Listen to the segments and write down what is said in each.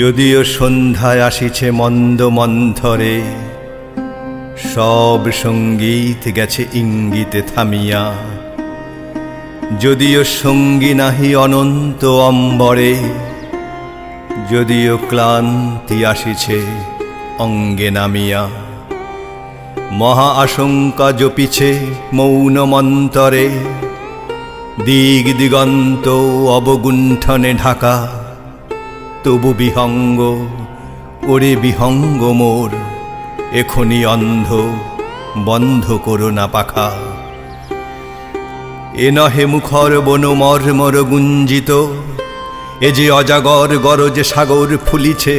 যদিও সন্ধ্যায় আসিছে মন্দ মন্থরে, সব সঙ্গীত গেছে ইঙ্গিতে থামিয়া। যদিও সঙ্গী নাহি অনন্ত অম্বরে, যদিও ক্লান্তি আসিছে অঙ্গে নামিয়া। মহা আশঙ্কা জপিছে মৌন মন্তরে, দিগ দিগন্ত অবগুণ্ঠনে ঢাকা। তবু বিহঙ্গ, ওরে বিহঙ্গ মোর, এখনি অন্ধ, বন্ধ করো না পাখা। এ নহে মুখর বন মর্মর গুঞ্জিত, এ যে অজাগর গরজে সাগর ফুলিছে।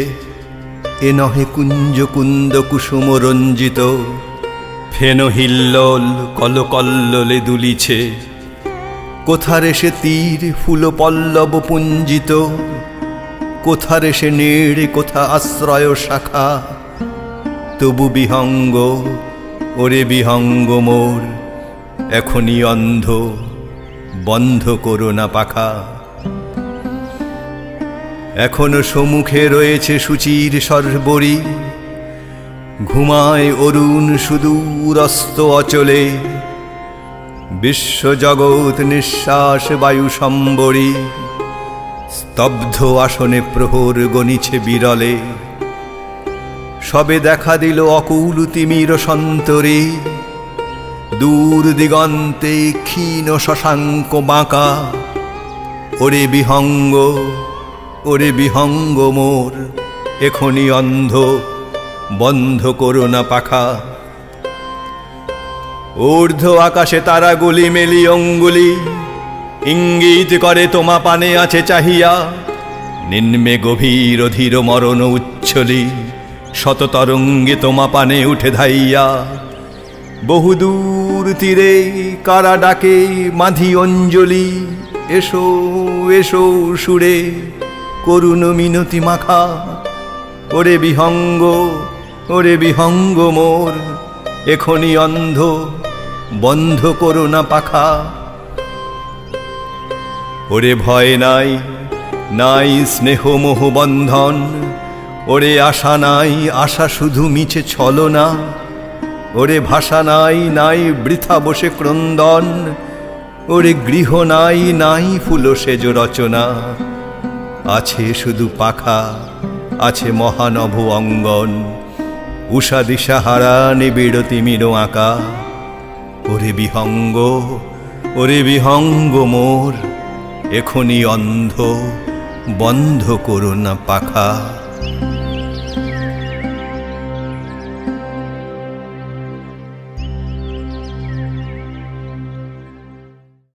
এ নহে কুঞ্জ কুন্দ কুসুম রঞ্জিত, ফেন হিল্লোল কলকল্লোলে দুলিছে। কোথারে সে তীর ফুল পল্লব পুঞ্জিত, কোথারে সে নেড়ে কোথা আশ্রয় শাখা। তবু বিহঙ্গ, ওরে বিহঙ্গ মোর, এখনি অন্ধ, বন্ধ করো না পাখা। এখনো সম্মুখে রয়েছে সুচির সর্বরী, ঘুমায় অরুণ সুদূর অস্ত অচলে। বিশ্বজগৎ নিঃশ্বাস বায়ু সম্বরী, স্তব্ধ আসনে প্রহর গণিছে বিরলে। সবে দেখা দিল অকুল তিমির সন্তরে, দূর দিগন্তে ক্ষীণ শশাঙ্ক বাঁকা। ওরে বিহঙ্গ, ওরে বিহঙ্গ মোর, এখনি অন্ধ, বন্ধ করো না পাখা। ঊর্ধ্ব আকাশে তারাগুলি মেলি অঙ্গুলি, ইঙ্গিত করে তোমা পানে আছে চাহিয়া। নিম্নে গভীর অধীর মরণ উচ্ছলি, শত তরঙ্গে তোমা পানে উঠে ধাইয়া। বহুদূর তীরে কারা ডাকে মাধি অঞ্জলি, এসো এসো সুরে করুণ মিনতি মাখা। ওরে বিহঙ্গ, ওরে বিহঙ্গ মোর, এখনি অন্ধ, বন্ধ করো না পাখা। ওরে ভয় নাই, নাই স্নেহ মোহ বন্ধন। ওরে আশা নাই, আশা শুধু মিছে ছলনা। ওরে ভাষা নাই, নাই বৃথা বসে ক্রন্দন। ওরে গৃহ নাই, নাই ফুল সেজ রচনা। আছে শুধু পাখা, আছে মহানভ অঙ্গন। উষা দিশাহারা নিবিড় তিমির আঁকা। ওরে বিহঙ্গ, ওরে বিহঙ্গ মোর, এখনি অন্ধ, বন্ধ করো না পাখা।